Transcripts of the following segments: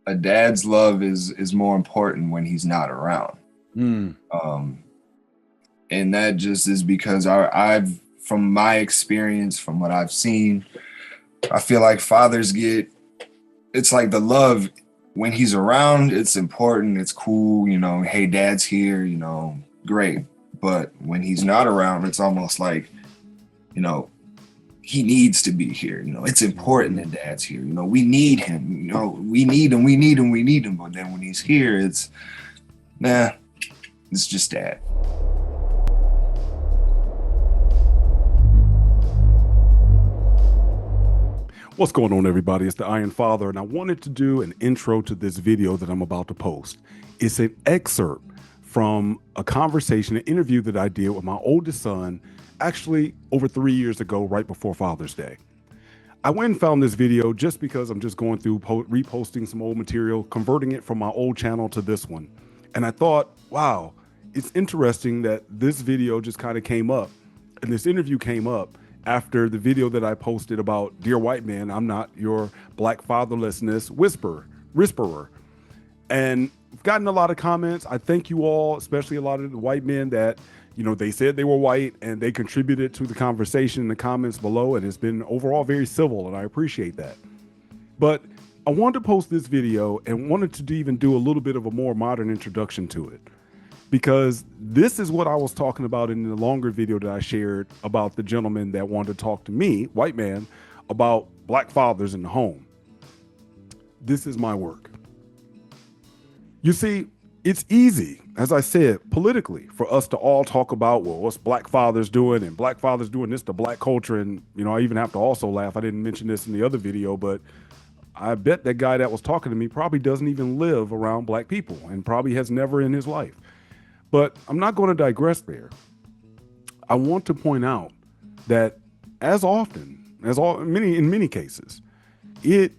a dad's love is more important when he's not around. Mm. And that just is because I've from my experience, from what I've seen, I feel like fathers get it's like the love when he's around, it's important, it's cool, hey, dad's here, great. But when he's not around, it's almost like, you know, he needs to be here. It's important that dad's here. We need him. We need him. We need him. We need him. But then when he's here, it's just dad. What's going on, everybody? It's the Iron Father, and I wanted to do an intro to this video that I'm about to post. It's an excerpt from a conversation, an interview that I did with my oldest son, actually over 3 years ago, right before Father's Day. I went and found this video just because I'm just going through reposting some old material, converting it from my old channel to this one. And I thought, wow, it's interesting that this video just kind of came up, and this interview came up after the video that I posted about, dear white man, I'm not your black fatherlessness whisperer. And I've gotten a lot of comments. I thank you all, especially a lot of the white men that, they said they were white and they contributed to the conversation in the comments below. And it's been overall very civil, and I appreciate that. But I wanted to post this video and wanted to even do a little bit of a more modern introduction to it, because this is what I was talking about in the longer video that I shared about the gentleman that wanted to talk to me, white man, about black fathers in the home. This is my work. You see, it's easy, as I said, politically, for us to all talk about, well, what's black fathers doing, and black fathers doing this to black culture. And, I even have to also laugh. I didn't mention this in the other video, but I bet that guy that was talking to me probably doesn't even live around black people and probably has never in his life. But I'm not going to digress there. I want to point out that in many cases, it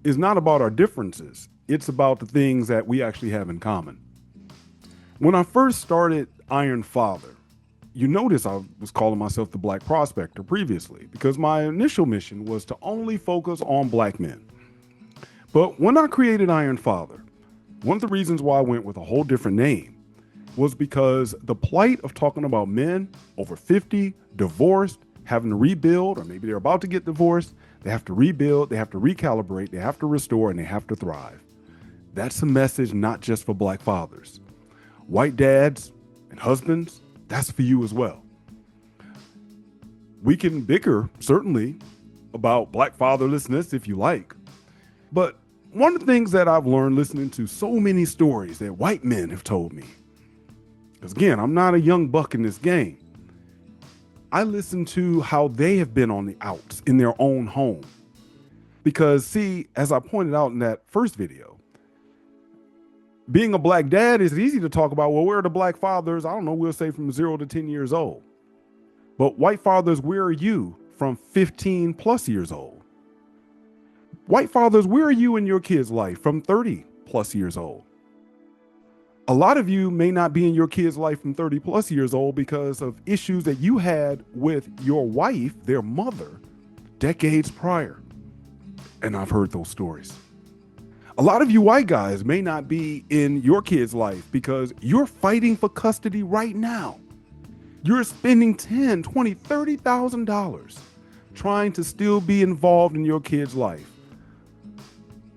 is not about our differences. It's about the things that we actually have in common. When I first started Iron Father, you notice I was calling myself the Black Prospector previously, because my initial mission was to only focus on black men. But when I created Iron Father, one of the reasons why I went with a whole different name was because the plight of talking about men over 50, divorced, having to rebuild, or maybe they're about to get divorced, they have to rebuild, they have to recalibrate, they have to restore, and they have to thrive. That's a message not just for black fathers. White dads and husbands, that's for you as well. We can bicker, certainly, about black fatherlessness if you like. But one of the things that I've learned listening to so many stories that white men have told me, because again, I'm not a young buck in this game. I listen to how they have been on the outs in their own home. Because see, as I pointed out in that first video, being a black dad is easy to talk about. Well, where are the black fathers? I don't know, we'll say from 0 to 10 years old. But white fathers, where are you from 15 plus years old? White fathers, where are you in your kid's life from 30 plus years old? A lot of you may not be in your kid's life from 30 plus years old because of issues that you had with your wife, their mother, decades prior. And I've heard those stories. A lot of you white guys may not be in your kid's life because you're fighting for custody right now. You're spending $10,000, $20,000, $30,000 trying to still be involved in your kid's life.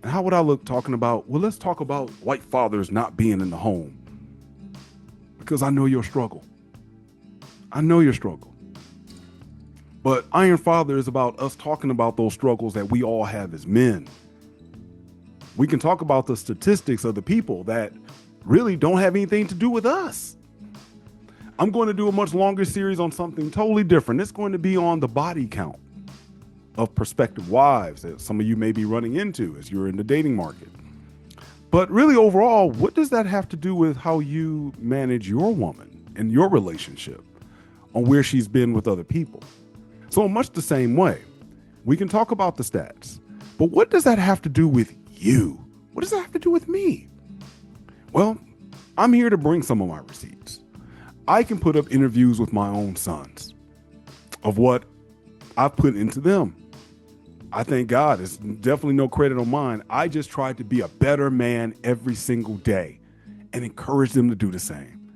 And how would I look talking about, well, let's talk about white fathers not being in the home? Because I know your struggle. I know your struggle. But Iron Father is about us talking about those struggles that we all have as men. We can talk about the statistics of the people that really don't have anything to do with us. I'm going to do a much longer series on something totally different. It's going to be on the body count of prospective wives that some of you may be running into as you're in the dating market. But really overall, what does that have to do with how you manage your woman and your relationship on where she's been with other people? So in much the same way, we can talk about the stats, but what does that have to do with you? What does that have to do with me? Well, I'm here to bring some of my receipts. I can put up interviews with my own sons of what I've put into them. I thank God. It's definitely no credit on mine. I just tried to be a better man every single day and encourage them to do the same.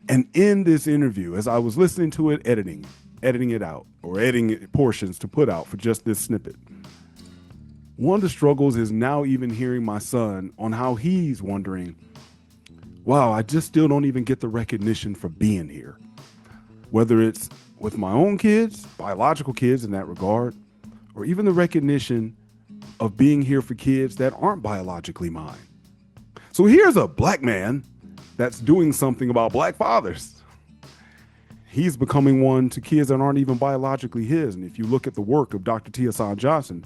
And in this interview, as I was listening to it, editing it out, or editing portions to put out for just this snippet, one of the struggles is now even hearing my son on how he's wondering, wow, I just still don't even get the recognition for being here. Whether it's with my own kids, biological kids in that regard, or even the recognition of being here for kids that aren't biologically mine. So here's a black man that's doing something about black fathers. He's becoming one to kids that aren't even biologically his. And if you look at the work of Dr. T. Hassan Johnson,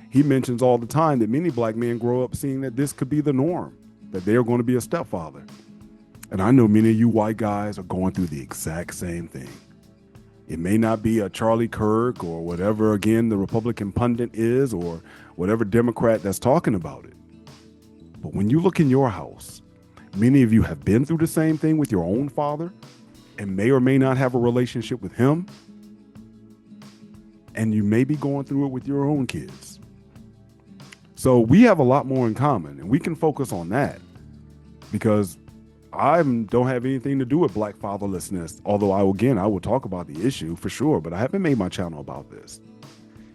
he mentions all the time that many black men grow up seeing that this could be the norm, that they are going to be a stepfather. And I know many of you white guys are going through the exact same thing. It may not be a Charlie Kirk or whatever, again, the Republican pundit is, or whatever Democrat that's talking about it. But when you look in your house, many of you have been through the same thing with your own father and may or may not have a relationship with him. And you may be going through it with your own kids. So we have a lot more in common, and we can focus on that, because I don't have anything to do with black fatherlessness. Although I will talk about the issue for sure, but I haven't made my channel about this.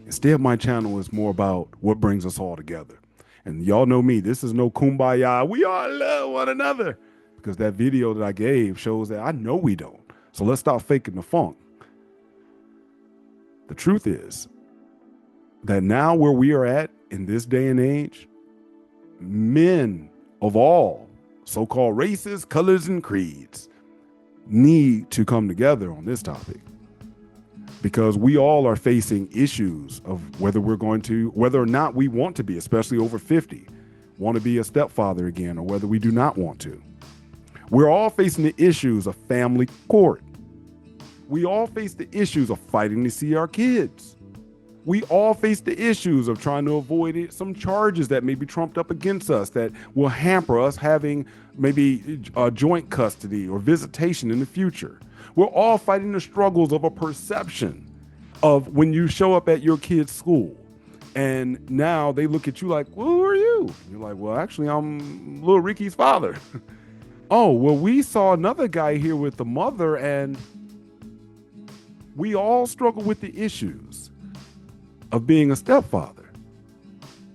Instead, my channel is more about what brings us all together. And y'all know me, this is no kumbaya. We all love one another, because that video that I gave shows that I know we don't. So let's stop faking the funk. The truth is that now where we are at in this day and age, men of all so-called races, colors, and creeds need to come together on this topic, because we all are facing issues of whether or not we want to be, especially over 50, want to be a stepfather again, or whether we do not want to. We're all facing the issues of family court. We all face the issues of fighting to see our kids. We all face the issues of trying to avoid some charges that may be trumped up against us that will hamper us having maybe joint custody or visitation in the future. We're all fighting the struggles of a perception of when you show up at your kid's school and now they look at you like, well, who are you? You're like, well, actually, I'm little Ricky's father. Oh, well, we saw another guy here with the mother, and we all struggle with the issues of being a stepfather.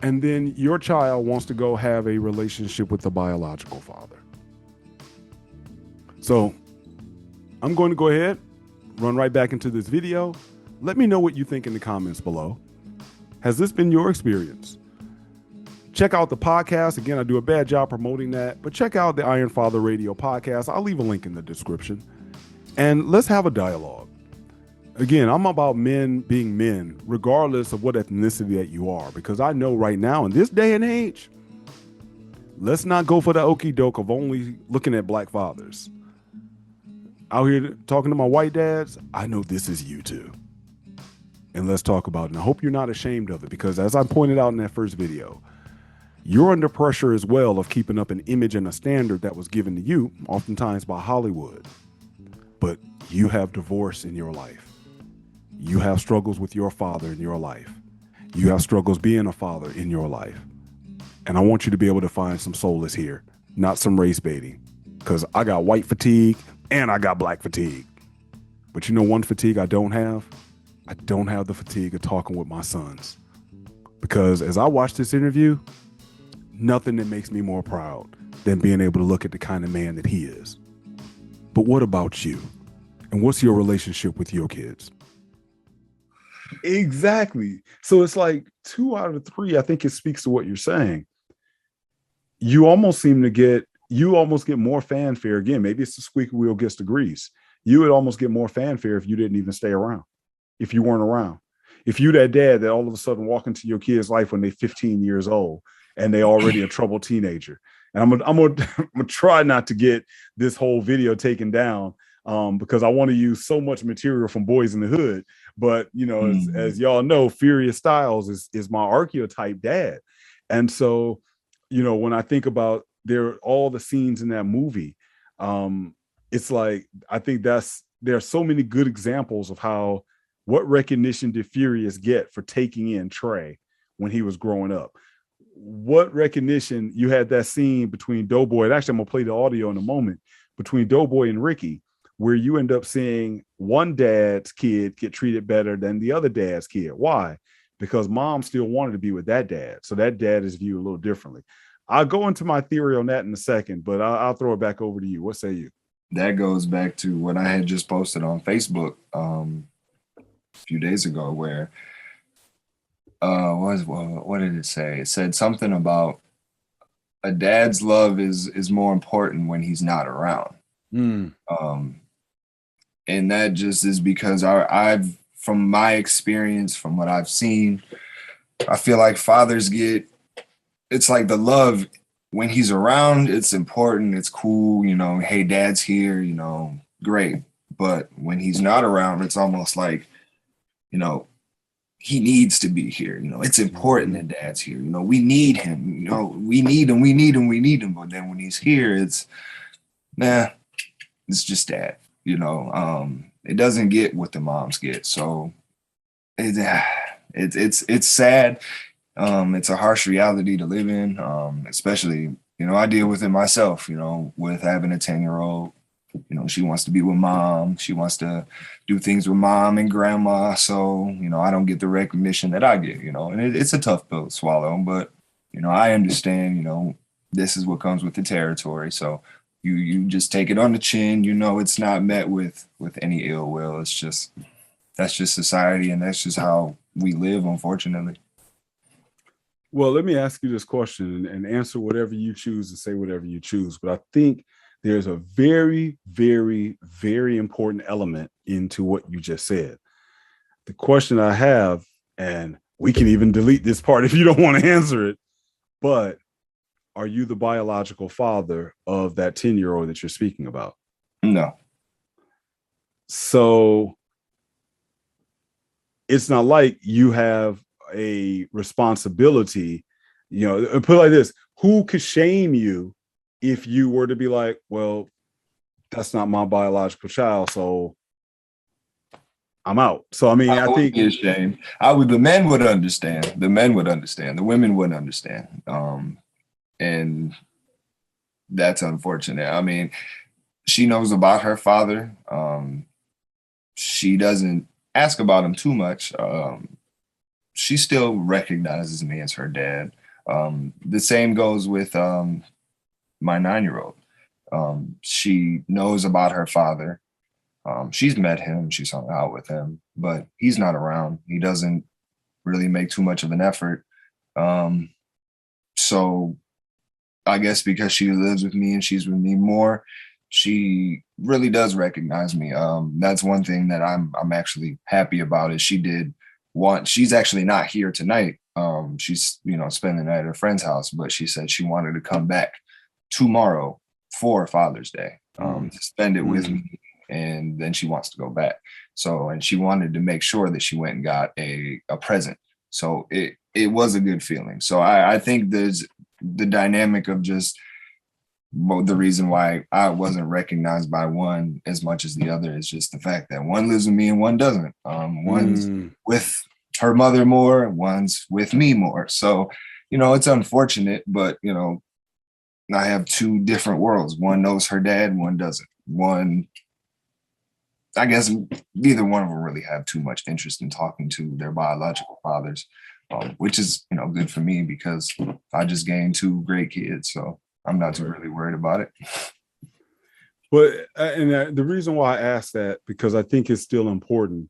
And then your child wants to go have a relationship with the biological father. So I'm going to go ahead, run right back into this video. Let me know what you think in the comments below. Has this been your experience? Check out the podcast. Again, I do a bad job promoting that, but check out the Iron Father Radio podcast. I'll leave a link in the description. And let's have a dialogue. Again, I'm about men being men, regardless of what ethnicity that you are, because I know right now in this day and age, let's not go for the okie doke of only looking at black fathers. Out here talking to my white dads, I know this is you too. And let's talk about it. And I hope you're not ashamed of it, because as I pointed out in that first video, you're under pressure as well of keeping up an image and a standard that was given to you, oftentimes by Hollywood. But you have divorce in your life. You have struggles with your father in your life. You have struggles being a father in your life. And I want you to be able to find some solace here, not some race baiting, because I got white fatigue and I got black fatigue. But you know one fatigue I don't have? I don't have the fatigue of talking with my sons. Because as I watch this interview, nothing that makes me more proud than being able to look at the kind of man that he is. But what about you? And what's your relationship with your kids? Exactly. So it's like 2 out of 3, I think it speaks to what you're saying. You almost get more fanfare. Again, maybe it's the squeaky wheel gets the grease. You would almost get more fanfare if you didn't even stay around, if you weren't around. If you that dad that all of a sudden walk into your kid's life when they're 15 years old and they already a troubled teenager. And I'm gonna try not to get this whole video taken down, because I want to use so much material from Boys in the Hood. But, you know, as y'all know, Furious Styles is my archetype dad. And so, you know, when I think about all the scenes in that movie, it's like, I think there are so many good examples of how What recognition did Furious get for taking in Trey when he was growing up? What recognition you had that scene between Doughboy, and actually I'm gonna play the audio in a moment, between Doughboy and Ricky, where you end up seeing one dad's kid get treated better than the other dad's kid. Why? Because mom still wanted to be with that dad. So that dad is viewed a little differently. I'll go into my theory on that in a second, but I'll throw it back over to you. What say you? That goes back to what I had just posted on Facebook a few days ago, where what did it say? It said something about a dad's love is more important when he's not around. And that just is because I've from my experience, from what I've seen, I feel like fathers get, it's like the love when he's around, it's important, it's cool, hey, dad's here, great. But when he's not around, it's almost like, he needs to be here. It's important that dad's here. We need him. We need him. We need him. We need him. But then when he's here, it's it's just dad. It doesn't get what the moms get. So it's sad. It's a harsh reality to live in. Especially, I deal with it myself. With having a 10-year-old. She wants to be with mom. She wants to do things with mom and grandma. So, I don't get the recognition that I get, and it's a tough pill to swallow, but, I understand, this is what comes with the territory. So you just take it on the chin, it's not met with any ill will. It's just, that's just society. And that's just how we live, unfortunately. Well, let me ask you this question and answer whatever you choose and say whatever you choose. But I think there's a very, very, very important element into what you just said. The question I have, and we can even delete this part if you don't want to answer it, but are you the biological father of that 10-year-old that you're speaking about? No. So it's not like you have a responsibility, put it like this, who could shame you if you were to be like, well, that's not my biological child, so I'm out. So, I mean, I think be ashamed. The men would understand. The men would understand. The women wouldn't understand. And that's unfortunate. I mean, she knows about her father. She doesn't ask about him too much. She still recognizes me as her dad. The same goes with my 9-year-old. She knows about her father. She's met him, she's hung out with him, but he's not around. He doesn't really make too much of an effort. So I guess because she lives with me and she's with me more, she really does recognize me. That's one thing that I'm actually happy about is she's actually not here tonight. She's, spending the night at a friend's house, but she said she wanted to come back tomorrow for Father's Day, to spend it with me. And then she wants to go back. So, and she wanted to make sure that she went and got a present. So it was a good feeling. So I think there's the dynamic of just the reason why I wasn't recognized by one as much as the other is just the fact that one lives with me and one doesn't. One's with her mother more, one's with me more. So, it's unfortunate, but, I have two different worlds. One knows her dad, one doesn't. One, I guess neither one of them really have too much interest in talking to their biological fathers, which is, good for me because I just gained two great kids. So I'm not too really worried about it. But the reason why I asked that, because I think it's still important.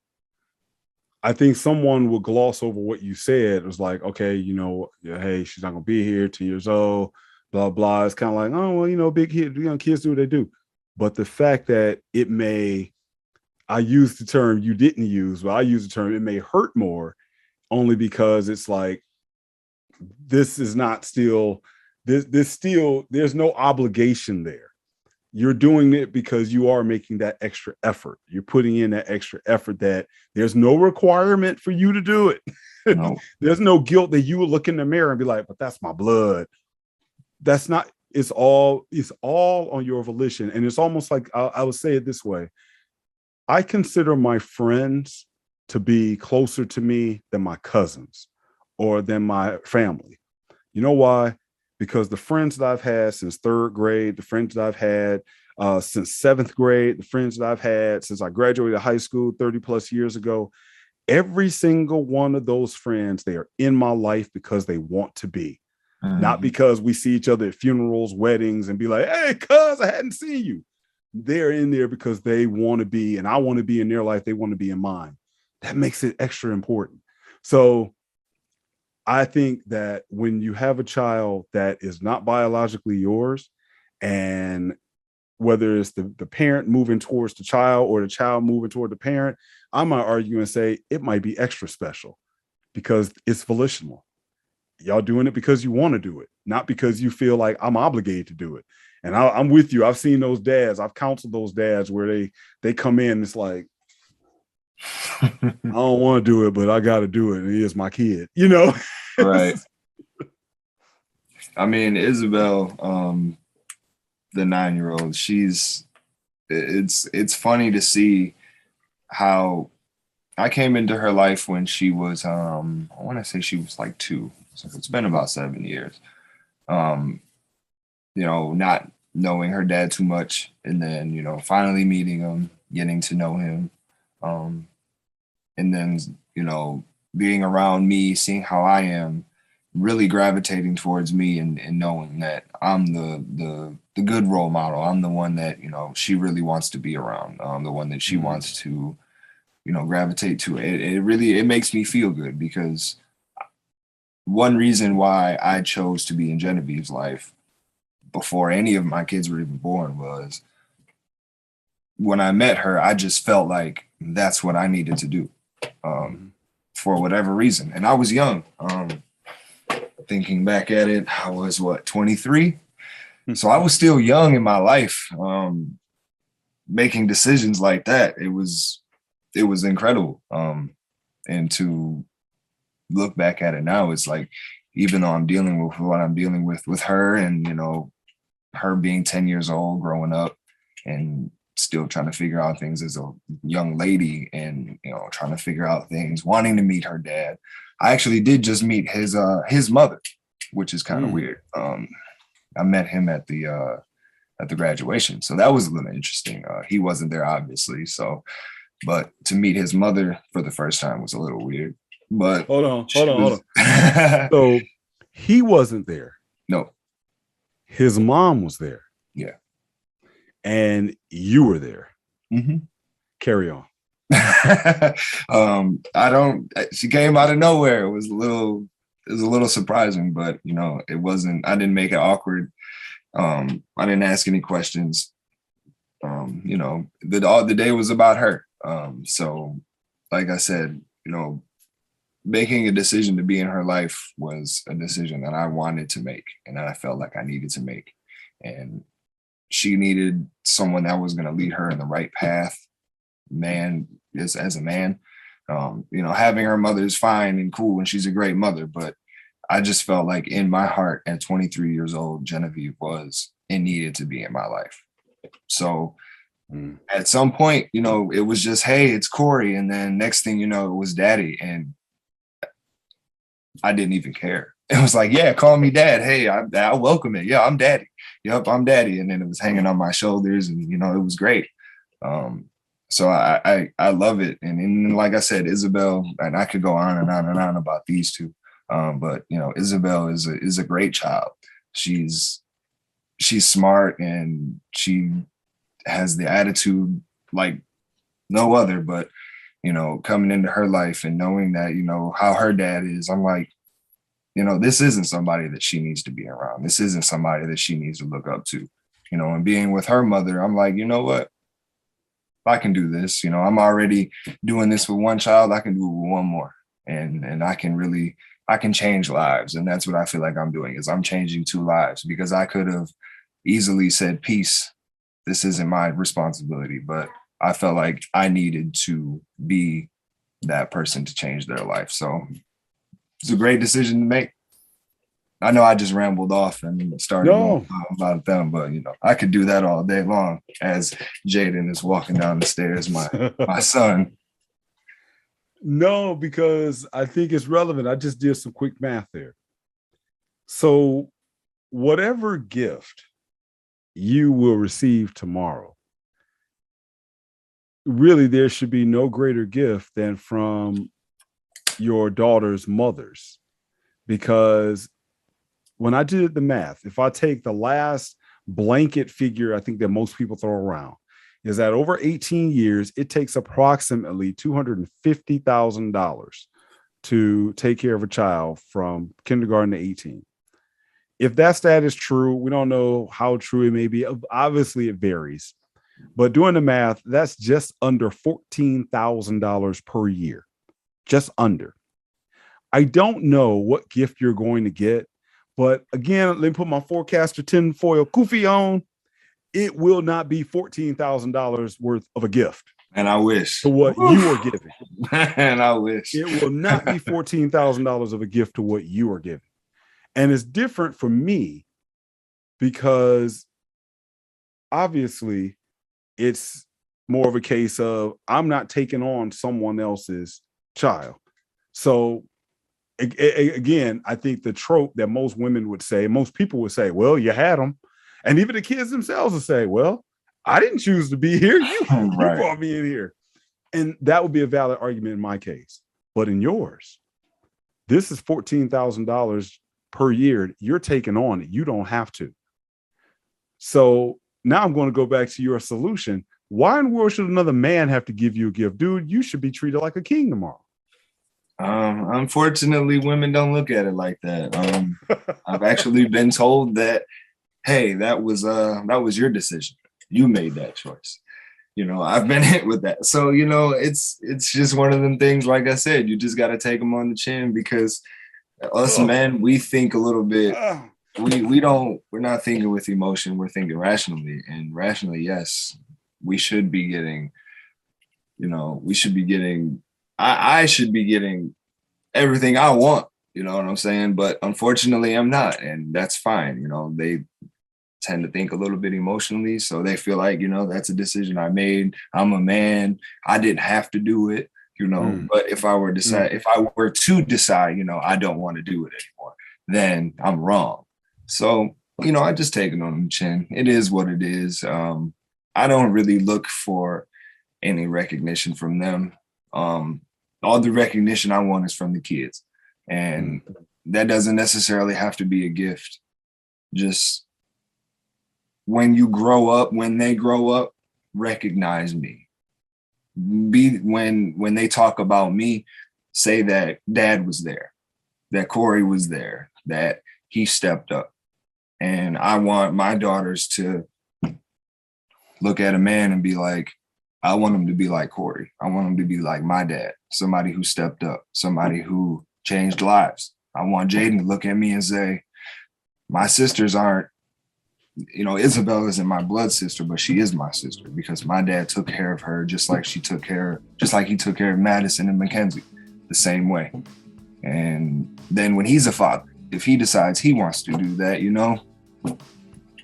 I think someone will gloss over what you said. It was like, okay, hey, she's not going to be here, 10 years old, blah, blah. It's kind of like, oh, well, big kids, kids do what they do. But the fact that I used the term you didn't use, but I use the term, it may hurt more only because it's like, this is not still, there's no obligation there. You're doing it because you are making that extra effort. You're putting in that extra effort that there's no requirement for you to do it. No. There's no guilt that you will look in the mirror and be like, but that's my blood. That's not, it's all on your volition. And it's almost like, I would say it this way. I consider my friends to be closer to me than my cousins or than my family. You know why? Because the friends that I've had since third grade, the friends that I've had since seventh grade, the friends that I've had since I graduated high school 30 plus years ago, every single one of those friends, they are in my life because they want to be, not because we see each other at funerals, weddings, and be like, hey, cuz, I hadn't seen you. They're in there because they want to be, and I want to be in their life. They want to be in mine. That makes it extra important. So I think that when you have a child that is not biologically yours, and whether it's the parent moving towards the child or the child moving toward the parent, I might argue and say it might be extra special because it's volitional. Y'all doing it because you want to do it, not because you feel like I'm obligated to do it. And I'm with you. I've seen those dads. I've counseled those dads where they come in. It's like, I don't want to do it, but I got to do it. And he is my kid, you know? Right. I mean, Isabel, the 9-year-old, it's funny to see how I came into her life when she was, I want to say she was like 2. So it's been about 7 years. Not knowing her dad too much, and then, finally meeting him, getting to know him. And then, being around me, seeing how I am, really gravitating towards me and knowing that I'm the good role model. I'm the one that, she really wants to be around. I'm the one that she wants to, gravitate to. It makes me feel good, because one reason why I chose to be in Genevieve's life before any of my kids were even born was when I met her, I just felt like that's what I needed to do, for whatever reason. And I was young. Thinking back at it, I was 23? So I was still young in my life, making decisions like that. It was incredible. And to look back at it now, it's like, even though I'm dealing with what I'm dealing with her, and, her being 10 years old, growing up and still trying to figure out things as a young lady, and, trying to figure out things, wanting to meet her dad. I actually did just meet his mother, which is kind of weird. I met him at the graduation, so that was a little interesting. He wasn't there, obviously, but to meet his mother for the first time was a little weird. But hold on. So he wasn't there. No. His mom was there. Yeah. And you were there. Mm-hmm. Carry on. She came out of nowhere. It was a little surprising, but it wasn't, I didn't make it awkward. I didn't ask any questions. The day was about her. So like I said, making a decision to be in her life was a decision that I wanted to make, and that I felt like I needed to make. And she needed someone that was going to lead her in the right path. Man, as a man, having her mother is fine and cool, and she's a great mother, but I just felt like in my heart at 23 years old, Genevieve was and needed to be in my life. So at some point, it was just, hey, it's Corey. And then next thing you know, it was Daddy. And I didn't even care. It was like, yeah, call me Dad. Hey, I welcome it. Yeah, I'm Daddy. Yep, I'm Daddy. And then it was hanging on my shoulders, and, it was great. So I love it. And like I said, Isabel, and I could go on and on and on about these two. But Isabel is a great child. She's smart, and she has the attitude like no other. But coming into her life and knowing that how her dad is, I'm like, this isn't somebody that she needs to be around. This isn't somebody that she needs to look up to. And being with her mother, I'm like, you know what? I can do this. I'm already doing this with one child. I can do it with one more, and I can change lives. And that's what I feel like I'm doing, is I'm changing 2 lives, because I could have easily said, peace, this isn't my responsibility. But I felt like I needed to be that person to change their life. So it's a great decision to make. I know I just rambled off and started going on about them, but I could do that all day long as Jaden is walking down the stairs, my son. No, because I think it's relevant. I just did some quick math there. So, whatever gift you will receive tomorrow, really, there should be no greater gift than from your daughter's mothers. Because when I did the math, if I take the last blanket figure, I think that most people throw around, is that over 18 years, it takes approximately $250,000 to take care of a child from kindergarten to 18. If that stat is true, we don't know how true it may be. Obviously, it varies. But doing the math, that's just under $14,000 per year, just under. I don't know what gift you're going to get, but again, let me put my forecaster tinfoil kufi on. It will not be $14,000 worth of a gift. And I wish. To what you are giving. And I wish. It will not be $14,000 of a gift to what you are giving. And it's different for me because obviously it's more of a case of I'm not taking on someone else's child. So again, I think the trope that most women would say, most people would say, well, you had them. And even the kids themselves will say, well, I didn't choose to be here. You brought me in here. And that would be a valid argument in my case. But in yours, this is $14,000 per year. You're taking on it. You don't have to. So now I'm going to go back to your solution. Why in the world should another man have to give you a gift? Dude, you should be treated like a king tomorrow. Unfortunately, women don't look at it like that. I've actually been told that, hey, that was your decision. You made that choice. I've been hit with that. So, it's just one of them things. Like I said, you just got to take them on the chin because us men, we think a little bit. We're not thinking with emotion. We're thinking rationally, and rationally, yes, we should be getting, I should be getting everything I want, you know what I'm saying? But unfortunately, I'm not, and that's fine. They tend to think a little bit emotionally, so they feel like, that's a decision I made. I'm a man. I didn't have to do it, But if I were to decide, I don't want to do it anymore, then I'm wrong. So, I just take it on the chin. It is what it is. I don't really look for any recognition from them. All the recognition I want is from the kids. And that doesn't necessarily have to be a gift. Just when they grow up, recognize me. When they talk about me, say that Dad was there, that Corey was there, that he stepped up. And I want my daughters to look at a man and be like, I want him to be like Corey. I want him to be like my dad, somebody who stepped up, somebody who changed lives. I want Jaden to look at me and say, my sisters aren't, Isabel isn't my blood sister, but she is my sister because my dad took care of her just like he took care of Madison and Mackenzie the same way. And then when he's a father, if he decides he wants to do that,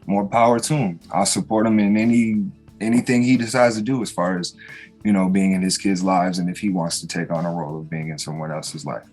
more power to him. I'll support him in anything he decides to do as far as, being in his kids' lives and if he wants to take on a role of being in someone else's life.